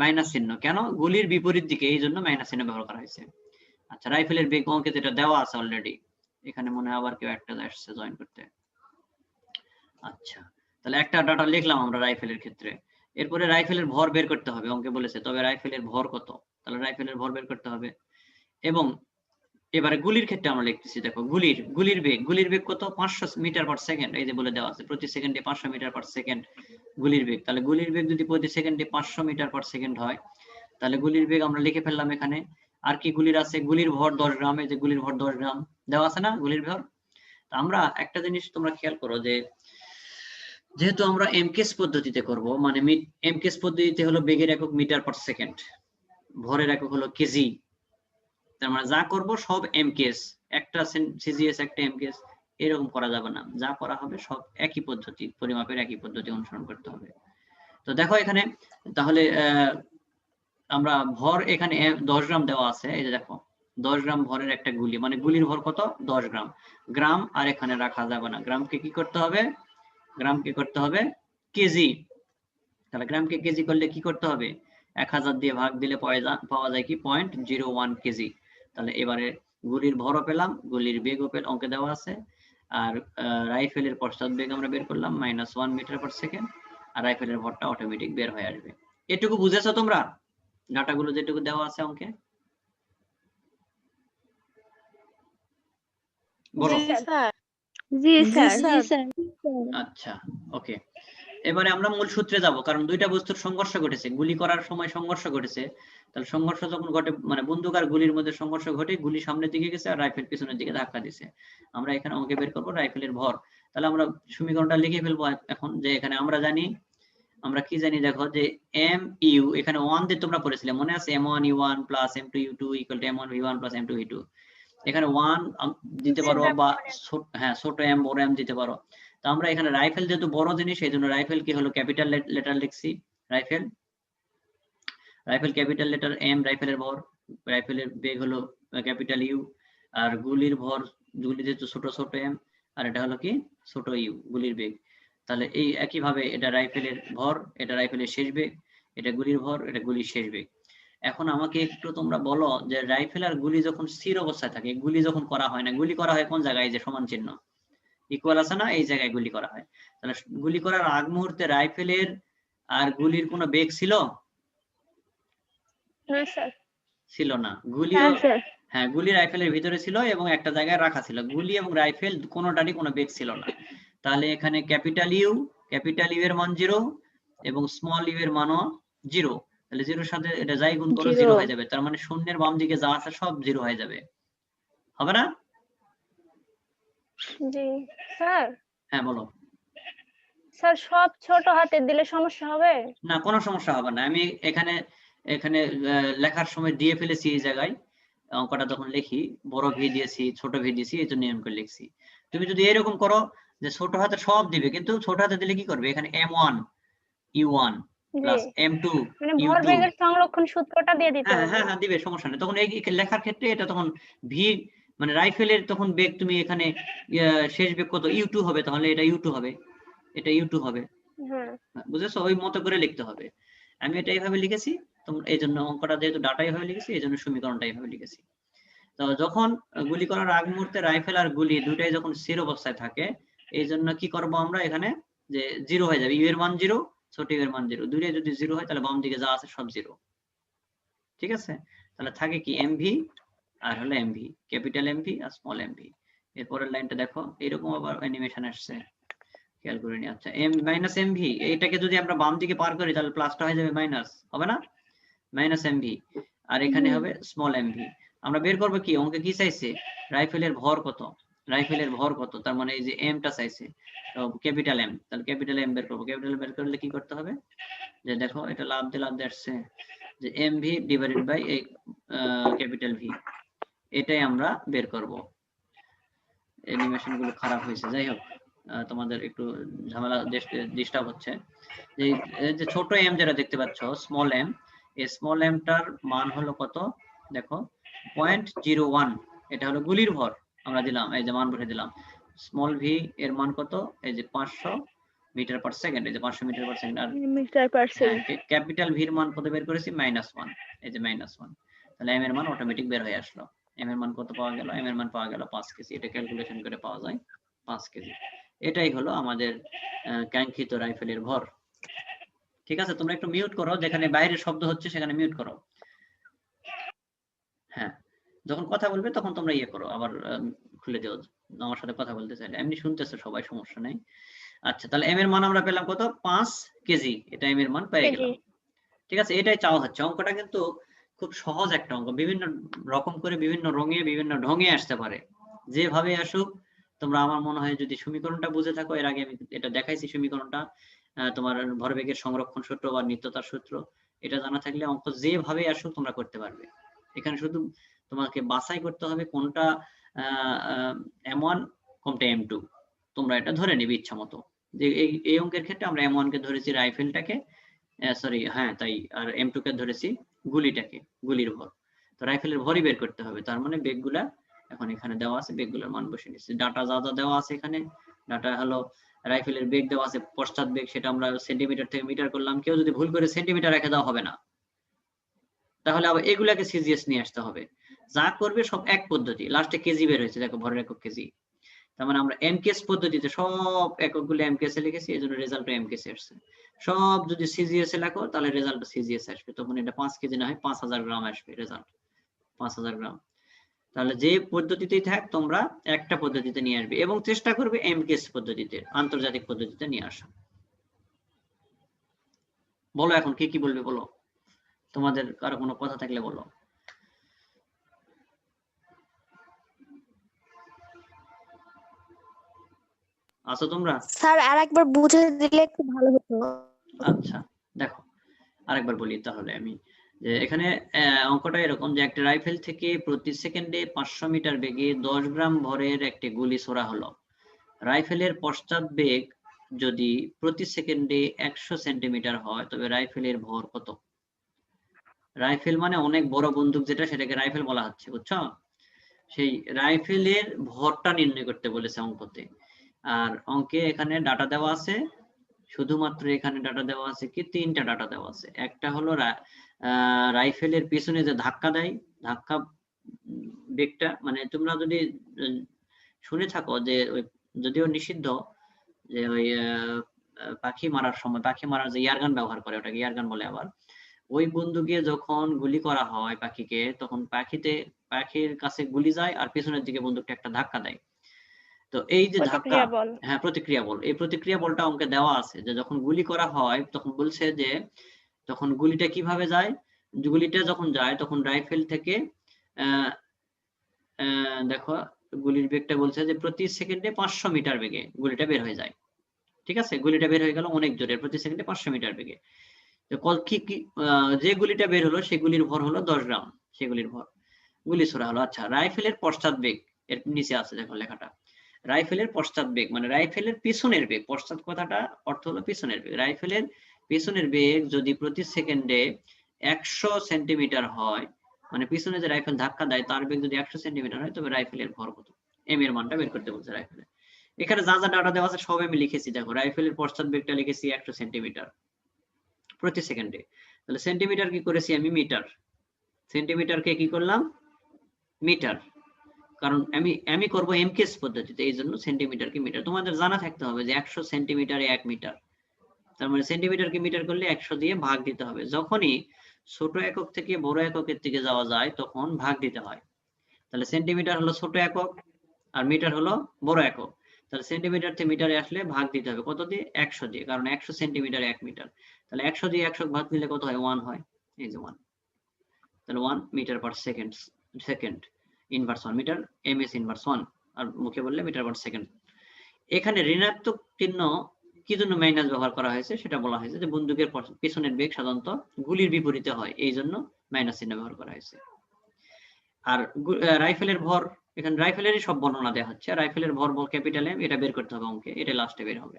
মাইনাস চিহ্ন, কেন? গুলির বিপরীত দিকে, এই জন্য মাইনাস চিহ্ন ব্যবহার করা হয়েছে। আচ্ছা, রাইফেলের বেগ অঙ্কে যেটা দেওয়া আছে অলরেডি, এখানে মনে হয় আবার কেউ একটা আসছে জয়েন করতে। আচ্ছা, তাহলে একটা ডাটা লিখলাম আমরা রাইফেলের ক্ষেত্রে। এরপরে রাইফেলের ভর বের করতে হবে, অঙ্কে বলেছে, তবে রাইফেলের ভর কত? তাহলে রাইফেলের ভর বের করতে হবে। এবং এবারে গুলির ক্ষেত্রে আমরা লিখতেছি, দেখো গুলির বেগ কত? 500 মিটার পার সেকেন্ড, এই যে বলে দেওয়া আছে প্রতি সেকেন্ডে 500 মিটার পার সেকেন্ড গুলির বেগ। তাহলে গুলির বেগ যদি প্রতি সেকেন্ডে 500 মিটার পার সেকেন্ড হয়, তাহলে গুলির বেগ আমরা লিখে ফেললাম এখানে। আর কি গুলির আছে? গুলির ভর 10 গ্রাম, এই যে গুলির ভর 10 গ্রাম দেওয়া আছে না গুলির ভর। আমরা একটা জিনিস তোমরা খেয়াল করো, যে যেহেতু আমরা এমকেএস পদ্ধতিতে করব, মানে এমকেএস পদ্ধতিতে হলো বেগের একক মিটার পার সেকেন্ড, ভরের একক হলো কেজি। তার মানে যা করব সব এমকেএস, একটা সিজিএস একটা এমকেএস এরকম করা যাবে না, যা করা হবে সব একই পদ্ধতি, পরিমাপের একই পদ্ধতি অনুসরণ করতে হবে। তো দেখো এখানে তাহলে আমরা ভর এখানে 10 গ্রাম দেওয়া আছে, এই যে দেখো 10 গ্রাম ভরের একটা গুলি, মানে গুলির ভর কত? 10 গ্রাম। গ্রাম আর এখানে রাখা যাবে না, গ্রামকে কি করতে হবে? গ্রামকে করতে হবে কেজি। তাহলে গ্রামকে কেজি করলে কি করতে হবে? 1000 দিয়ে ভাগ দিলে পাওয়া যায় কি? 0.01 কেজি। তাহলে এবারে গুলির ভরও পেলাম, গুলির বেগও অঙ্কে দেওয়া আছে, আর রাইফেলের পশ্চাৎ বেগ আমরা বের করলাম -1 মিটার পার সেকেন্ড, আর রাইফেলের ভরটা অটোমেটিক বের হয়ে আসবে। এটুকু বুঝেছো তোমরা ডাটাগুলো যেটুকু দেওয়া আছে অঙ্কে? বলো। জি স্যার। আচ্ছা, ওকে। এবারে আমরা মূল সূত্রে যাব, কারণ দুইটা বস্তুর সংঘর্ষ ঘটেছে, গুলি করার সময় সংঘর্ষ ঘটেছে। তাহলে সংঘর্ষ যখন ঘটে মানে বন্দুক আর গুলির মধ্যে সংঘর্ষ ঘটে, গুলি সামনের দিকে গেছে আর রাইফেল পিছনের দিকে ধাক্কা দিছে। আমরা এখানে অঙ্কে বের করবো রাইফেলের ভর। তাহলে আমরা সমীকরণটা লিখে ফেলবো এখন, যে এখানে আমরা জানি, আমরা কি জানি দেখো, যে এম ইউ, এখানে 1 দিয়ে তোমরা পড়েছিলে মনে আছে, m1u1 plus m2u2 equal to m1v1 plus m2v2। এখানে 1 দিতে পারো বা হ্যাঁ ছোট এম বড় এম দিতে পারো। তো আমরা এখানে রাইফেল যেহেতু বড় জিনিস, সেই জন্য রাইফেল কি হলো ক্যাপিটাল লেটার লিখছি। রাইফেল ক্যাপিটাল লেটার এম, রাইফেলের ভর, রাইফেলের বেগ হলো ক্যাপিটাল ইউ, আর গুলির ভর, গুলি যেহেতু ছোট ছোট এম, আর এটা হলো কি ছোট ইউ গুলির বেগ। তাহলে এই একই ভাবে এটা রাইফেলের ভর, এটা রাইফেলের শেষ বেগ, এটা গুলির ভর, এটা গুলির শেষ বেগ। এখন আমাকে একটু তোমরা বলো যে রাইফেল আর গুলি যখন স্থির অবস্থায় থাকে, গুলি যখন করা হয় না, গুলি করা হয় কোন জায়গায়, যে সমান চিহ্ন ইকুয়াল আছে না, এই জায়গায় গুলি করা হয়। তাহলে গুলি করার আগ মুহূর্তে রাইফেলের আর গুলির কোনো বেগ ছিল? না স্যার। ছিল না। গুলি, হ্যাঁ গুলি রাইফেলের ভিতরে ছিল এবং একটা জায়গায় রাখা ছিল। গুলি এবং রাইফেল কোনোটারই কোনো বেগ ছিল না। তাহলে এখানে ক্যাপিটাল ইউ এর মান 0 এবং স্মল ইউ এর মানও 0। তাহলে 0 সাথে এটা যাই গুণ করো 0 হয়ে যাবে। তার মানে শূন্যের বাম দিকে যা আছে সব 0 হয়ে যাবে, হবে না? জি স্যার। হ্যাঁ বলো। স্যার সব ছোট হাতে দিলে সমস্যা হবে? না, কোনো সমস্যা হবে না। আমি এখানে লেখার সময় দিয়ে ফেলেছি এই জায়গায়, অঙ্কটা যখন লিখি বড় ভি দিয়েছি ছোট ভি দিয়েছি, এই জন্য নিয়ম করে লিখছি। তুমি যদি এরকম করো যে ছোট হাতে সব দিবে, কিন্তু ছোট হাতে দিলে কি করবে, এখানে m1 u1 প্লাস m2 মানে u2, ভরবেগের সংরক্ষণ সূত্রটা দিয়ে দিতে হবে। হ্যাঁ দিবে, সমস্যা নেই। তখন এই লেখার ক্ষেত্রে এটা তখন ভি মানে রাইফেলের তখন বেগ, তুমি এখানে শেষ বেগ কত u2 হবে, তাহলে এটা u2 হবে, এটা u2 হবে। বুঝেছো? ওই মতো করে লিখতে হবে। আমি এটা এইভাবে লিখেছি, তোমরা এই জন্য অঙ্কটা যেহেতু ডাটা এইভাবে লিখেছি, এই জন্য সমীকরণটা এইভাবে লিখেছি। তো যখন গুলি করার আগ মুহূর্তে রাইফেল আর গুলি দুটাই যখন স্থির অবস্থায় থাকে, এই জন্য কি করব আমরা এখানে, যে 0 হয়ে যাবে, ইউ এর মান 0, ছোট ইউ এর মান 0, দুইটাই যদি 0 হয় তাহলে বাম দিকে যা আছে সব 0। ঠিক আছে? তাহলে থাকে কি এমভি আর হলো এমভি, ক্যাপিটাল এমভি আর স্মল এমভি। এরপরের লাইনটা দেখো, এরকম আবার অ্যানিমেশন আসছে, খেয়াল করে নি। আচ্ছা এম মাইনাস এমভি, এইটাকে যদি আমরা বাম দিকে পার করি তাহলে প্লাসটা হয়ে যাবে মাইনাস, হবে না? মাইনাস এমভি, আর এখানে হবে স্মল এমভি। আমরা বের করব কি, অঙ্কে কি চাইছে, রাইফেলের ভর কত, রাইফেলের ভর কত, তার মানে এই যে এমটা চাইছে, তো ক্যাপিটাল এম, তাহলে ক্যাপিটাল এম বের করব। ক্যাপিটাল বের করলে কি করতে হবে, যে দেখো এটা লাভ দিয়ে আসছে, যে এমভি ডিভাইডেড বাই এই ক্যাপিটাল ভি, এটাই আমরা বের করব। অ্যানিমেশন গুলো খারাপ হয়েছে, যাই হোক তোমাদের একটু ঝামেলা ডিস্টার্ব হচ্ছে। যে ছোট এম যেটা দেখতে পাচ্ছ স্মল এম, এই স্মল এমটার মান হলো কত দেখো 0.01, এটা হলো গুলির ভর আমরা দিলাম, এই যে মান বসে দিলাম। স্মল ভি এর মান কত, এই যে 500 মিটার পার সেকেন্ড, এই যে 500 মিটার পার সেকেন্ড। আর মিটার পার সেকেন্ড ক্যাপিটাল ভির মান কত বের করেছি, -1, এই যে -1। তাহলে এম এর মান অটোমেটিক বের হয়ে আসলো। এম এর মান কত পাওয়া গেল, এম এর মান পাওয়া গেল 5 কেজি। এটা ক্যালকুলেশন করে পাওয়া যায় 5 কেজি। এটাই হলো আমাদের কাঙ্ক্ষিত রাইফেলের ভর। ঠিক আছে? তোমরা একটু মিউট করো, যেখানে বাইরের শব্দ হচ্ছে সেখানে মিউট করো। হ্যাঁ, যখন কথা বলবে তখন তোমরা ইয়ে করো, আবার খুলে দিও আমার সাথে কথা বলতে চাইলে। এমনি শুনতেছো সবাই, সমস্যা নেই। আচ্ছা, তাহলে এম এর মান আমরা পেলাম কত, 5 কেজি। এটা এম এর মান পেয়ে গেলাম। ঠিক আছে? এটাই চাওয়া হচ্ছে। অঙ্কটা কিন্তু খুব সহজ একটা অঙ্ক, বিভিন্ন রকম করে বিভিন্ন রঙে বিভিন্ন ঢঙে আসতে পারে, যেভাবে আসুক। তোমরা আমার মনে হয় যদি সমীকরণটা বুঝে থাকো, এর আগে আমি এটা দেখাইছি সমীকরণটা, তোমার ভরবেগের সংরক্ষণ সূত্র বা নিত্যতার সূত্র, এটা জানা থাকলে অঙ্ক যেভাবে আসুক তোমরা করতে পারবে। এখানে শুধু তোমাকে বাছাই করতে হবে কোনটা m1 কোনটা m2, তোমরা এটা ধরে নিবে ইচ্ছা মতো। যে এই অঙ্কের ক্ষেত্রে আমরা m1 কে ধরেছি রাইফেলটাকে, সরি হ্যাঁ তাই, আর m2 কে ধরেছি গুলিটাকে, গুলির ভর। তো রাইফেলের ভরই বের করতে হবে, তার মানে বেগগুলা এখন এখানে দেওয়া আছে, বেগগুলোর মান বসে নিচ্ছি। ডাটা যা যা দেওয়া আছে এখানে, ডাটা হলো রাইফেলের বেগ দেওয়া আছে, পশ্চাৎ বেগ সেটা আমরা সেন্টিমিটার থেকে মিটার করলাম। কেউ যদি ভুল করে সেন্টিমিটার রেখে দেওয়া হবে না, তাহলে আবার এগুলাকে সিজিএস নিয়ে আসতে হবে। যা করবে সব এক পদ্ধতি, লাস্টে কেজি বের হয়েছে দেখো, ভরের একক কেজি। তার মানে আমরা এমকেএস পদ্ধতিতে সব এককগুলো এমকেএস এ লিখেছি, এজন্য রেজাল্ট এমকেএস আসছে। সব যদি সিজিএস এ লেখো তাহলে রেজাল্ট সিজিএস আসবে, তখন এটা 5 কেজি না হয় 5000 গ্রাম আসবে রেজাল্ট, 5000 গ্রাম। তাহলে যে পদ্ধতিতেই থাক তোমরা একটা পদ্ধতিতে নিয়ে আসবে এবং চেষ্টা করবে এমকেএস পদ্ধতিতে, আন্তর্জাতিক পদ্ধতিতে নিয়ে আসা। বলো এখন কি কি বলবে বলো, তোমাদের কারো কোনো কথা থাকলে বলো। আছো তোমরা? স্যার আরেকবার বুঝে দিলে একটু ভালো হতো। আচ্ছা দেখো আরেকবার বলি তাহলে আমি, যে এখানে অঙ্কটা এরকম যে একটা রাইফেল থেকে প্রতি সেকেন্ডে 500 মিটার বেগে 10 গ্রাম ভরের একটি গুলি ছোড়া হলো। রাইফেলের পশ্চাৎ বেগ যদি প্রতি সেকেন্ডে 100 সেন্টিমিটার হয় তবে রাইফেলের ভর কত? রাইফেল মানে অনেক বড় বন্দুক যেটা, সেটাকে রাইফেল বলা হচ্ছে, বুঝছো? সেই রাইফেলের ভরটা নির্ণয় করতে বলেছে অঙ্কতে। আর অঙ্কে এখানে ডাটা দেওয়া আছে, শুধুমাত্র এখানে ডাটা দেওয়া আছে কি, তিনটা ডাটা দেওয়া আছে। একটা হলো রাইফেলের পিছনে যে ধাক্কা দেয়, ধাক্কা বেগটা, মানে তোমরা যদি শুনে থাকো যে যদিও নিষিদ্ধ, যে ওই পাখি মারার সময়, পাখি মারার যে ইয়ারগান ব্যবহার করে, ওটাকে ইয়ারগান বলে। আবার ওই বন্দুকে যখন গুলি করা হয় পাখিকে, তখন পাখির কাছে গুলি যায় আর পিছনের দিকে বন্দুকটা একটা ধাক্কা দেয়। তো এই যে ধাক্কা, প্রতিক্রিয়া বল। হ্যাঁ প্রতিক্রিয়া বল, এই প্রতিক্রিয়া বলটা অঙ্কে দেওয়া আছে যে যখন গুলি করা হয় তখন বলছে যে তখন গুলিটা কিভাবে যায়, গুলিটা যখন যায় তখন রাইফেল থেকে দেখো গুলির বেগটা বলছে যে প্রতি সেকেন্ডে 500 মিটার বেগে গুলিটা বের হয়ে যায়। ঠিক আছে, গুলিটা বের হয়ে গেল অনেক জোরে, প্রতি সেকেন্ডে 500 মিটার বেগে। যে গুলিটা বের হলো সেগুলির ভর হলো 10 গ্রাম, সেগুলির ভর, গুলি ছোড়া হলো। আচ্ছা, রাইফেলের পশ্চাৎ বেগ, এর নিচে আছে দেখো লেখাটা, রাইফেলের পশ্চাৎ বেগ মানে রাইফেলের পিছনের বেগ, পশ্চাৎ কথাটা অর্থ হলো পিছনের বেগ। রাইফেলের পিছনের বেগ যদি প্রতি সেকেন্ডে 100 সেন্টিমিটার হয়, মানে পিছনে যে রাইফেল ধাক্কা দেয় তার বেগ যদি 100 সেন্টিমিটার হয় তবে রাইফেলের ভর কত, এম এর মানটা বের করতে বলছে রাইফেলের। এখানে যা যা ডাটা দেওয়া আছে সব আমি লিখেছি, দেখো রাইফেলের পশ্চাৎ বেগটা লিখেছি 100 সেন্টিমিটার প্রতি সেকেন্ডে, তাহলে সেন্টিমিটার কি করেছি আমি মিটার, সেন্টিমিটারকে কি করলাম মিটার, কারণ আমি করব এমকেএস পদ্ধতিতে, এই জন্য সেন্টিমিটারকে মিটার। তোমাদের জানা থাকতে হবে যে 100 সেন্টিমিটারে 1 মিটার, তার মানে সেন্টিমিটারকে মিটার করলে 100 দিয়ে ভাগ দিতে হবে। যখনই ছোট একক থেকে বড় এককের দিকে যাওয়া যায় তখন ভাগ দিতে হয়। তাহলে সেন্টিমিটার হলো ছোট একক আর মিটার হলো বড় একক, তাহলে সেন্টিমিটার থেকে মিটারে আসলে ভাগ দিতে হবে কত দিয়ে, 100 দিয়ে, কারণ 100 সেন্টিমিটারে 1 মিটার। তাহলে 100 দিয়ে 100 ভাগ দিলে কত হয়, 1 হয়, এই যে 1, তাহলে 1 metre per second inverse 1 metre, M S inverse 1, আর মুখে বললে মিটার পার সেকেন্ড। এখানে ঋণাত্মক চিহ্ন কি জন্য মাইনাস ব্যবহার করা হয়েছে সেটা বলা হয়েছে যে বন্দুকের পিছনের বেগ সাধারণত গুলির বিপরীতে হয়, এই জন্য মাইনাস চিহ্ন ব্যবহার করা হয়েছে। আর রাইফেলের ভর, এখানে রাইফেলেরই সব বর্ণনা দেওয়া হচ্ছে, রাইফেলের ভর ক্যাপিটাল এম, এটা বের করতে হবে অঙ্কে, এটা লাস্টে বের হবে।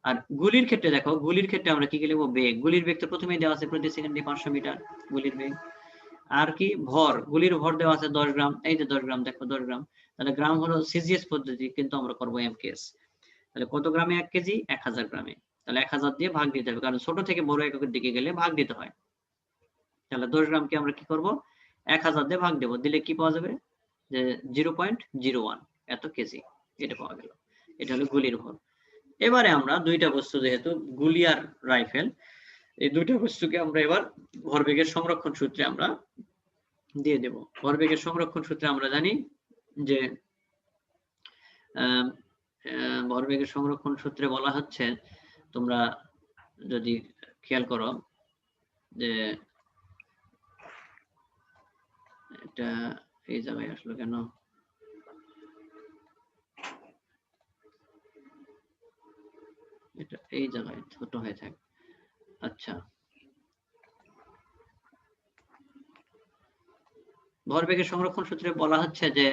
আর গুলির ক্ষেত্রে দেখো, গুলির ক্ষেত্রে আমরা কি লিখবো, বেগ, গুলির বেগ তো প্রথমেই দেওয়া আছে প্রতি সেকেন্ডে 500 মিটার গুলির বেগ। আর কি ভর, গুলির ভর দেওয়া আছে 10 গ্রাম, এই যে 10 গ্রাম, দেখো 10 গ্রাম, তাহলে গ্রাম হলো সিজিএস পদ্ধতি, কিন্তু আমরা করবো এমকেএস। তাহলে কত গ্রামে 1 কেজি, 1000 গ্রামে, তাহলে 1000 দিয়ে ভাগ দিতে হবে, কারণ ছোট থেকে বড় এককের দিকে গেলে ভাগ দিতে হয়। তাহলে 10 গ্রামকে আমরা কি করব, 1000 দিয়ে ভাগ দেব, দিলে কি পাওয়া যাবে, যে 0.01 এত কেজি, এটা পাওয়া গেল। এটা হলো গুলির ভর। এবারে আমরা দুইটা বস্তু, যেহেতু গুলি আর রাইফেল, এই দুইটা বস্তুকে আমরা এবার ভরবেগের সংরক্ষণ সূত্রে আমরা দিয়ে দেব। ভরবেগের সংরক্ষণ সূত্রে আমরা জানি যে ভরবেগের সংরক্ষণ সূত্রে বলা হচ্ছে, তোমরা যদি খেয়াল করো যে এটা এই জায়গায় আসলো কেন, এটা এই জায়গায় ছোট হয়ে থাকে। আচ্ছা, ভরবেগের সংরক্ষণ সূত্রে বলা হচ্ছে যে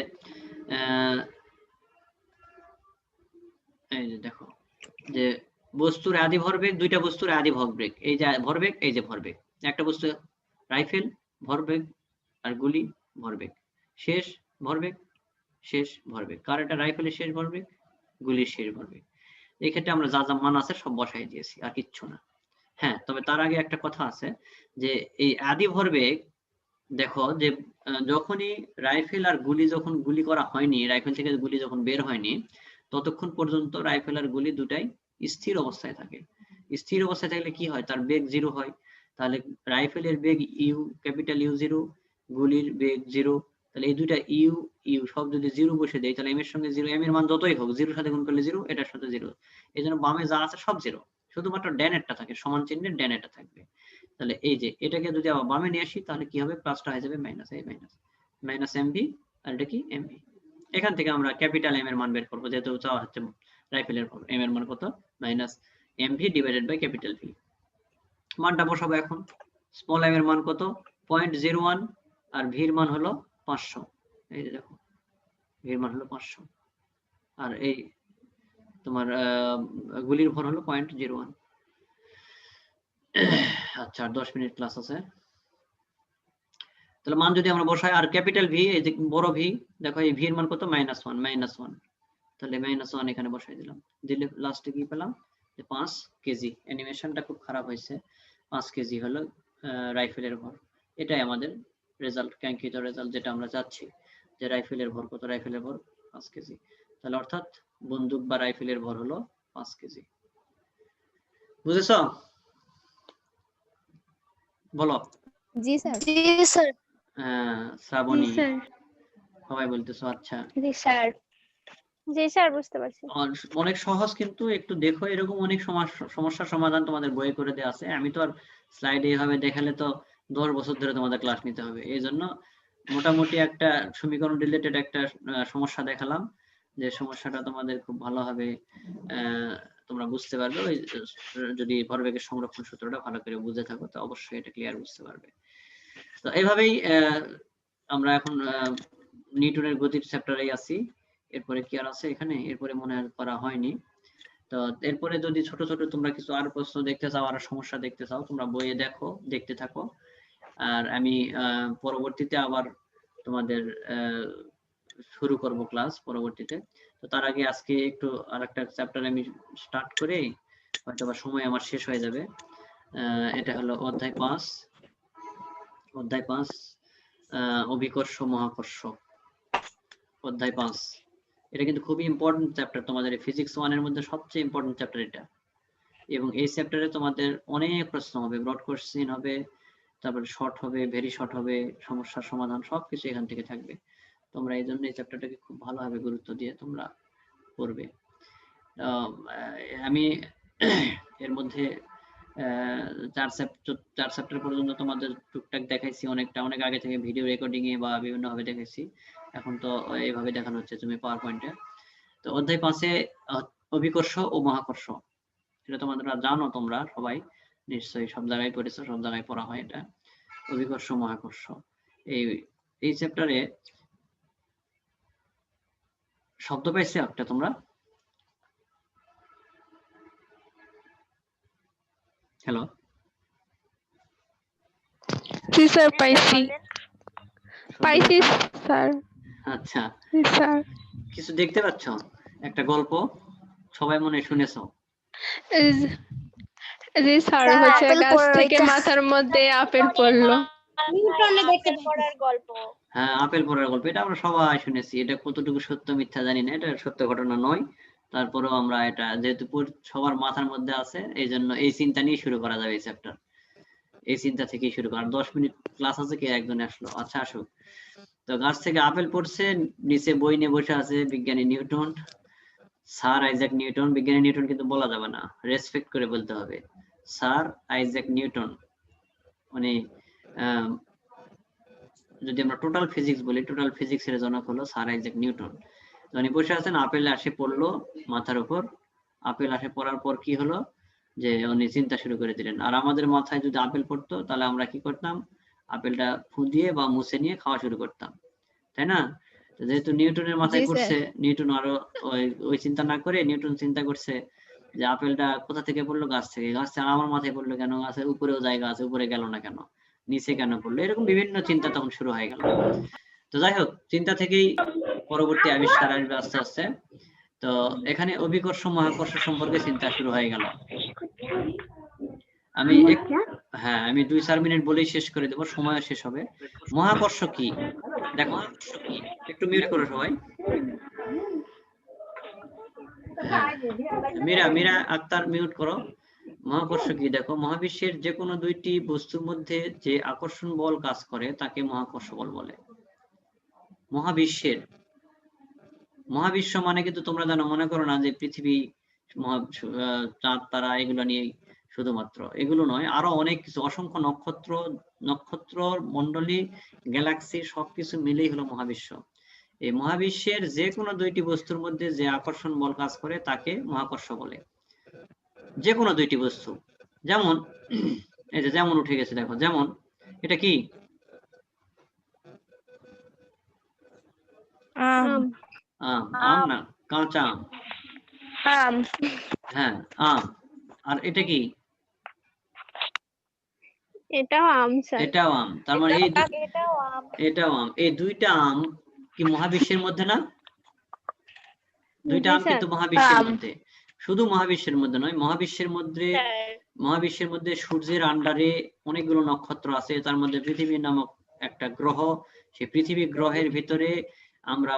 এই যে দেখো, যে বস্তুর আদি ভরবেগ, দুইটা বস্তুর আদি ভরবেগ, এই যে ভরবেগ, এই যে ভরবেগ, একটা বস্তু রাইফেল ভরবেগ আর গুলি ভরবেগ, শেষ ভরবেগ, শেষ ভরবেগ, কার এটা রাইফেলের শেষ ভরবেগ, গুলির শেষ ভরবেগ। এই ক্ষেত্রে আমরা যা যা মান আছে সব বসাই দিয়েছি, আর কিচ্ছু না। হ্যাঁ, তবে তার আগে একটা কথা আছে, যে এই আদি ভরবেগ দেখো, যে যখনই রাইফেল আর গুলি যখন গুলি করা হয়নি, রাইফেল থেকে গুলি যখন বের হয়নি, ততক্ষণ পর্যন্ত রাইফেল আর গুলি দুটাই স্থির অবস্থায় থাকে। স্থির অবস্থায় থাকলে কি হয়, তার বেগ 0 হয়। তাহলে রাইফেলের বেগ ইউ, ক্যাপিটাল ইউ 0, গুলির বেগ 0, তাহলে এই দুইটা ইউ ইউ সব যদি 0 বসে দেয়, তাহলে এম এর সঙ্গে 0, এম এর মান যতই হোক 0 সাথে গুণ করলে 0, এটার সাথে 0, এই জন্য বামে যা আছে সব 0, শুধুমাত্র ড্যানেরটা থাকে, সমান চিহ্নের ড্যানেরটা থাকবে। তাহলে এই যে এটাকে যদি আবার বামে নিয়ে আসি তাহলে কি হবে, প্লাসটা হয়ে যাবে মাইনাস, এই মাইনাস এমভি, আর এটা কি এমভি। এখান থেকে আমরা ক্যাপিটাল এম এর মান বের করবো, যেহেতু চাওয়া হচ্ছে রাইফেলের ভর। এম এর মান কত, minus MV divided by capital V. মানটা বসাবো এখন। স্মল এম এর মান কত, 0.01, আর ভির মান হলো 500। এই যে দেখো ভির মান হলো 500, আর এই তোমার গুলির ভর হলো 0.01। আচ্ছা 10 মিনিট ক্লাস আছে, তাহলে মান যদি আমরা বসাই, আর ক্যাপিটাল ভি এই যে বড় ভি, দেখো এই ভি এর মান কত, -1, তাহলে -1 এখানে বসাই দিলাম, দিলে লাস্টে কি পেলাম, যে 5 কেজি। অ্যানিমেশনটা খুব খারাপ হয়েছে, 5 কেজি হলো রাইফেলের ভর। এটাই আমাদের রেজাল্ট, কাঙ্ক্ষিত রেজাল্ট যেটা আমরা চাচ্ছি, যে রাইফেলের ভর কত, রাইফেলের ভর 5 কেজি। তাহলে অর্থাৎ বন্দুক বা রাইফেলের ভর হলো 5 কেজি। বুঝেছো? বলো। জি স্যার। জি স্যার। হ্যাঁ জি শ্রাবণী, স্যার। সবাই বলতেছো আচ্ছা। জি স্যার। জি স্যার, বুঝতে পারছি। অনেক সহজ, কিন্তু একটু দেখো, এরকম অনেক সমস্যার সমাধান তোমাদের বইয়ে করে দেওয়া আছে। আমি তো আর স্লাইডে এইভাবে দেখালে তো 10 বছর ধরে তোমাদের ক্লাস নিতে হবে, এই জন্য মোটামুটি একটা সমীকরণ রিলেটেড একটা সমস্যা দেখালাম, যে সমস্যাটা তোমাদের খুব ভালোভাবে তোমরা বুঝতে পারবে। ওই যদি ভরবেগের সংরক্ষণ সূত্রটা ভালো করে বুঝে থাকো তো অবশ্যই এটা ক্লিয়ার বুঝতে পারবে। তো এইভাবেই আমরা এখন নিউটনের গতির চ্যাপ্টারেই আছি। এরপরে কি আর আছে এখানে, এরপরে মনে হয় করা হয়নি। তো এরপরে যদি ছোট ছোট তোমরা কিছু আর প্রশ্ন দেখতে চাও, আর সমস্যা দেখতে চাও, তোমরা বইয়ে দেখো, দেখতে থাকো। আর আমি পরবর্তীতে আবার তোমাদের শুরু করব ক্লাস পরবর্তীতে। তো তার আগে আজকে একটু আরেকটা চ্যাপ্টার আমি স্টার্ট করে, হয়তোবা সময় আমার শেষ হয়ে যাবে। এটা হলো অধ্যায় 5, অভিকর্ষ মহাকর্ষ, অধ্যায় 5। এটা কিন্তু খুবই ইম্পর্টেন্ট চ্যাপ্টার, তোমাদের ফিজিক্স 1 এর মধ্যে সবচেয়ে ইম্পর্টেন্ট চ্যাপ্টার এটা। এবং এই চ্যাপ্টারে তোমাদের অনেক প্রশ্ন হবে, ব্রড কোশ্চেন হবে, তারপরে শর্ট হবে, ভেরি শর্ট হবে, সমস্যার সমাধান সবকিছু এখান থেকে থাকবে। তোমরা এই জন্য এই চ্যাপ্টারটাকে খুব ভালোভাবে গুরুত্ব দিয়ে তোমরা পড়বে। আমি এর মধ্যে 4 চ্যাপ্টার পর্যন্ত তোমাদের টুকটাক দেখাইছি, অনেক আগে থেকে ভিডিও রেকর্ডিং এ বা বিভিন্ন ভাবে দেখাইছি। এখন তো এইভাবে দেখানো হচ্ছে তুমি পাওয়ার পয়েন্টে। তো অধ্যায় 5-এ অভিকর্ষ ও মহাকর্ষ, এটা তোমরা জানো, তোমরা সবাই নিশ্চয়ই সব জায়গায় পড়েছো, সব জায়গায় পড়া হয় এটা, অভিকর্ষ মহাকর্ষ। এই চ্যাপ্টারে শব্দ পাইছে একটা তোমরা? হ্যালো, জি স্যার, পাইছি স্যার। আচ্ছা, জি স্যার। কিছু দেখতে পাচ্ছ? একটা গল্প সবাই মনে হয় শুনেছো? জি স্যার, স্যার, হচ্ছে আপেল গাছ পড়ার থেকে ওইটা। মাথার মধ্যে আপেল পড়লো। নিউটনে দেখতে পড়ার গল্প। হ্যাঁ, আপেল পড়ার গল্প, এটা আমরা সবাই শুনেছি। এটা কতটুকু সত্য মিথ্যা জানি না, এটা সত্য ঘটনা নয়, তারপরেও আমরা এটা যেহেতু সবার মাথার মধ্যে আছে, এই জন্য এই চিন্তা নিয়ে শুরু করা যাবে এই চ্যাপ্টার। এই চিন্তা থেকেই শুরু করা। 10 মিনিট ক্লাস আছে, কে একজন আসলো? আচ্ছা আসুক। তো গাছ থেকে আপেল পড়ছে, নিচে বই নিয়ে বসে আছে বিজ্ঞানী নিউটন, স্যার আইজাক নিউটন। বিজ্ঞানী নিউটন কিন্তু বলা যাবে না, রেসপেক্ট করে বলতে হবে, স্যার আইজাক নিউটন। মানে যদি আমরা টোটাল ফিজিক্স বলি, টোটাল ফিজিক্স এর জনক হলো স্যার আইজাক নিউটন। উনি বসে আছেন, আপেল আসে পড়লো মাথার উপর। আপেল আসে পড়ার পর কি হলো, যে উনি চিন্তা শুরু করে দিলেন। আর আমাদের মাথায় যদি আপেল পড়তো তাহলে আমরা কি করতাম, আপেলটা ফু দিয়ে বা মুছে নিয়ে খাওয়া শুরু করতাম, তাই না? যেহেতু নিউটনের মাথায় জি, পড়ছে, নিউটন আরো ওই চিন্তা না করে নিউটন চিন্তা করছে যে আপেলটা কোথা থেকে পড়লো, গাছ থেকে। গাছ থেকে আমার মাথায় পড়লো কেন, গাছের উপরেও জায়গা আছে, উপরে গেল না কেন, নিচে কেন পড়লো, এরকম বিভিন্ন চিন্তা তখন শুরু হয়ে গেল। তো যাই হোক, চিন্তা থেকেই পরবর্তী আবিষ্কার আসবে আস্তে আস্তে। তো এখানে অভিকর্ষ মহাকর্ষ সম্পর্কে চিন্তা শুরু হয়ে গেল। আমি হ্যাঁ, আমি 2-4 মিনিট বলেই শেষ করে দেবো, সময় শেষ হবে। মহাকর্ষ কি দেখো, একটু মিউট করো সবাই। মীরা আক্তার মিউট করো। মহাকর্ষ কি দেখো, মহাবিশ্বের যে কোনো দুইটি বস্তুর মধ্যে যে আকর্ষণ বল কাজ করে তাকে মহাকর্ষ বল বলে। মহাবিশ্ব মানে কিন্তু তোমরা জানো, মনে করো না যে পৃথিবী চাঁদ তারা এগুলো নিয়ে শুধুমাত্র এগুলো নয়, আরো অনেক কিছু, অসংখ্য নক্ষত্র মণ্ডলী, গ্যালাক্সি সবকিছু মিলেই হলো মহাবিশ্ব। এই মহাবিশ্বের যে কোনো দুইটি বস্তুর মধ্যে যে আকর্ষণ বল কাজ করে তাকে মহাকর্ষ বলে। যে কোনো দুইটি বস্তু, যেমন এই যে যেমন উঠে গেছে দেখো, যেমন এটা কি আম আম না, কাঁচা আম। আম হ্যাঁ আম। আর এটা কি? এটাও আম স্যার। এটাও আম। তার মানে এটাও আম। এই দুইটা আম কি মহাবিশ্বের মধ্যে না? দুইটা জি আম স্যার। কিন্তু মহাবিশ্বের মধ্যে। শুধু মহাবিশ্বের মধ্যে নয়, মহাবিশ্বের মধ্যে সূর্যের আন্ডারে অনেকগুলো নক্ষত্র আছে, তার মধ্যে পৃথিবী নামক একটা গ্রহ। সেই পৃথিবী গ্রহের ভিতরে আমরা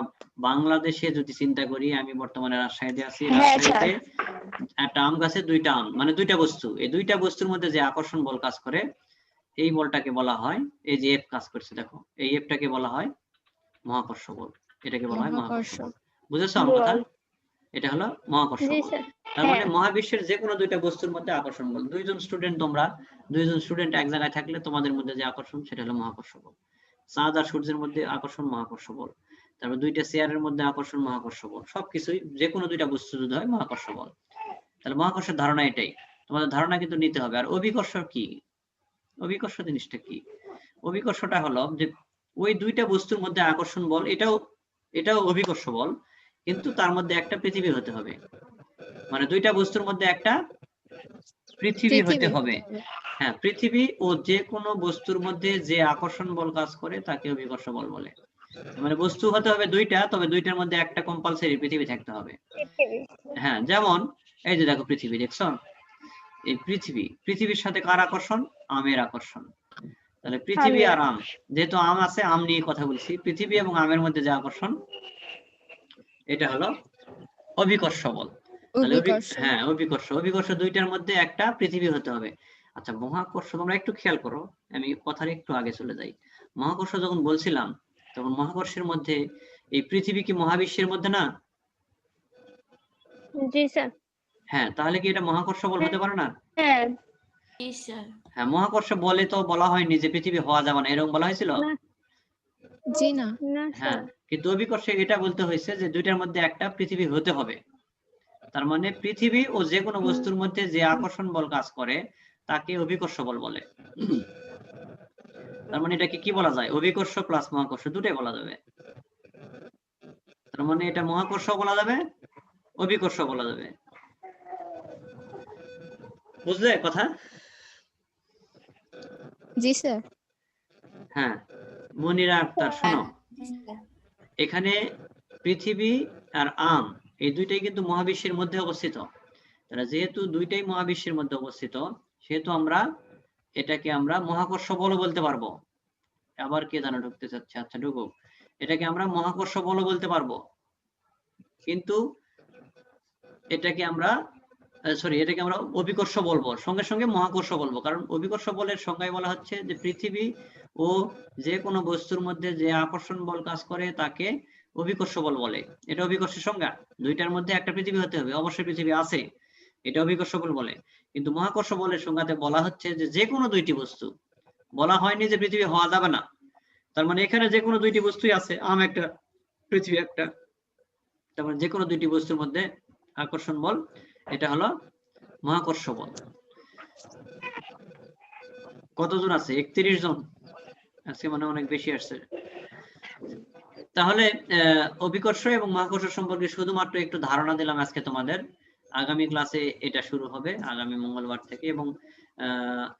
বাংলাদেশে যদি চিন্তা করি, আমি বর্তমানে রাজশাহীতে আছি, রাজশাহীতে একটা আম গাছে দুইটা আম, মানে দুইটা বস্তু, এই দুইটা বস্তুর মধ্যে যে আকর্ষণ বল কাজ করে, এই বলটাকে বলা হয়, এই যে এফ কাজ করছে দেখো, এই এফটাকে বলা হয় মহাকর্ষ বল। এটাকে বলা হয় মহাকর্ষ বল। বুঝেছো আমার কথা? এটা হলো মহাকর্ষ জি বল। স্যার। তার মানে মহাবিশ্বের যে কোনো দুইটা বস্তুর মধ্যে আকর্ষণ বল। দুইজন স্টুডেন্ট এক জায়গায় থাকলে তোমাদের মধ্যে যে আকর্ষণ, সেটা হলো মহাকর্ষ বল। চাঁদ আর সূর্যের মধ্যে আকর্ষণ মহাকর্ষ বল। তারপর দুইটা চেয়ারের মধ্যে আকর্ষণ মহাকর্ষ বল। সবকিছুই যে কোনো দুইটা বস্তু যদি হয় মহাকর্ষ বল। তাহলে মহাকর্ষের ধারণা এটাই, তোমাদের ধারণা কিন্তু নিতে হবে। আর অভিকর্ষ কি? অভিকর্ষ জিনিসটা কি? অভিকর্ষটা হলো যে ওই দুইটা বস্তুর মধ্যে আকর্ষণ বল, এটাও অভিকর্ষ বল, কিন্তু তার মধ্যে একটা পৃথিবী হতে হবে। মানে দুইটা বস্তুর মধ্যে একটা পৃথিবী হতে হবে। হ্যাঁ, পৃথিবী ও যে কোনো বস্তুর মধ্যে যে আকর্ষণ বল কাজ করে তাকে অভিকর্ষ বল বলে। মানে বস্তু হতে হবে দুইটা, তবে দুইটার মধ্যে একটা কম্পালসারি পৃথিবী থাকতে হবে। হ্যাঁ, যেমন এই যে দেখো পৃথিবী, দেখছো? এই পৃথিবীর সাথে কার আকর্ষণ? আমের আকর্ষণ। তাহলে পৃথিবী আর আম, যেহেতু আম আছে, আম নিয়ে কথা বলছি, পৃথিবী এবং আমের মধ্যে যে আকর্ষণ, এটা হলো অভিকর্ষ বল। তাহলে হ্যাঁ, অভিকর্ষ দুইটার মধ্যে একটা পৃথিবী হতে হবে। আচ্ছা, মহাকর্ষ তোমরা একটু খেয়াল করো, আমি কথার একটু আগে চলে যাই। মহাকর্ষ যখন বলছিলাম, তখন মহাকর্ষের মধ্যে এই পৃথিবী কি মহাবিশ্বের মধ্যে না? জি স্যার। হ্যাঁ, তাহলে কি এটা মহাকর্ষ বল হতে পারে না? হ্যাঁ। হ্যাঁ, মহাকর্ষ বলে তো বলা হয়নি যে পৃথিবী হওয়া যাবে না, এরকম বলা হয়েছিল? জি না। হ্যাঁ, কিন্তু অভিকর্ষে এটা বলতে হয়েছে যে দুইটার মধ্যে একটা পৃথিবী হতে হবে। তার মানে পৃথিবী ও যে কোনো বস্তুর মধ্যে যে আকর্ষণ বল কাজ করে তাকে অভিকর্ষ বল বলে। তার মানে এটাকে কি বলা যায়? অভিকর্ষ প্লাস মহাকর্ষ দুটোই বলা যাবে। তার মানে এটা মহাকর্ষ বলা যাবে, অভিকর্ষ বলা যাবে। বুঝলে কথা? জি স্যার। হ্যাঁ, মনিরা আক্তার শোনো, এখানে পৃথিবী আর আম এই দুইটাই কিন্তু মহাবিশ্বের মধ্যে অবস্থিত। তারা যেহেতু দুইটাই মহাবিশ্বের মধ্যে অবস্থিত, সেহেতু এটাকে আমরা মহাকর্ষ বল বলতে পারবো। আবার কে জানো ঢুকতে চাচ্ছে? আচ্ছা ঢুকো। এটাকে আমরা মহাকর্ষ বল বলতে পারবো, কিন্তু এটাকে আমরা অভিকর্ষ বলবো, সঙ্গে সঙ্গে মহাকর্ষ বলবো। কারণ অভিকর্ষ বলের সংজ্ঞায় বলা হচ্ছে যে পৃথিবী ও যে কোনো বস্তুর মধ্যে যে আকর্ষণ বল কাজ করে তাকে অভিকর্ষ বল বলে। এটা অভিকর্ষের সংজ্ঞা। দুইটার মধ্যে একটা পৃথিবী হতে হবে, অবশ্যই পৃথিবী আছে, এটা অভিকর্ষ বল বলে। কিন্তু মহাকর্ষ বলের সংজ্ঞাতে বলা হচ্ছে যে কোনো দুইটি বস্তু, বলা হয়নি যে পৃথিবী হওয়া যাবে না। তার মানে এখানে যে কোনো দুইটি বস্তুই আছে, আম একটা, পৃথিবী একটা। তার মানে যে কোনো দুইটি বস্তুর মধ্যে আকর্ষণ বল, এটা হলো মহাকর্ষ বল। কতজন আছে? 31 জন। আজকে মানে অনেক বেশি আসছে। তাহলে অভিকর্ষ এবং মহাকর্ষ সম্পর্কে শুধুমাত্র একটু ধারণা দিলাম আজকে তোমাদের। আগামী ক্লাসে এটা শুরু হবে, আগামী মঙ্গলবার থেকে, এবং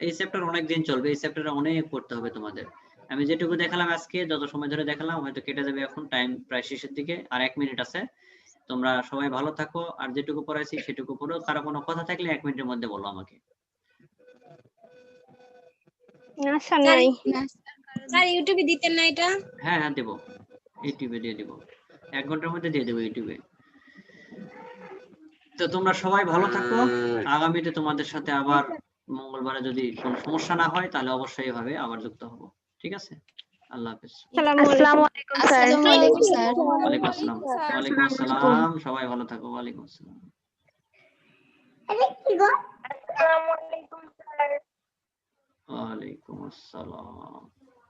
এই চ্যাপ্টার অনেক দিন চলবে, এই চ্যাপ্টারে অনেক পড়তে হবে তোমাদের। আমি যেটুকু দেখালাম আজকে, যত সময় ধরে দেখালাম, হয়তো কেটে যাবে, এখন টাইম প্রায় শেষের দিকে, আর 1 মিনিট আছে। তোমরা সবাই ভালো থাকো, আর যেটুকু পড়াইছি সেটুকু পড়ো। কারো কোনো কথা থাকলে 1 মিনিটের মধ্যে বলো আমাকে। না স্যার, নাই। স্যার ইউটিউবে দিতেন না এটা? হ্যাঁ হ্যাঁ দেবো, ইউটিউবে দিয়ে দেবো, 1 ঘন্টার মধ্যে দিয়ে দেবো ইউটিউবে। তো তোমরা সবাই ভালো থাকো, আগামীতে তোমাদের সাথে আবার মঙ্গলবারে যদি কোনো সমস্যা না হয় তাহলে অবশ্যই ভাবে আবার যুক্ত হব। ঠিক আছে? আল্লাহ হাফেজ। আসসালামু আলাইকুম স্যার। আসসালামু আলাইকুম স্যার। ওয়ালাইকুম আসসালাম। ওয়ালাইকুম আসসালাম, সবাই ভালো থাকো। ওয়ালাইকুম আসসালাম। আসসালামু আলাইকুম স্যার। ওয়ালাইকুম আসসালাম।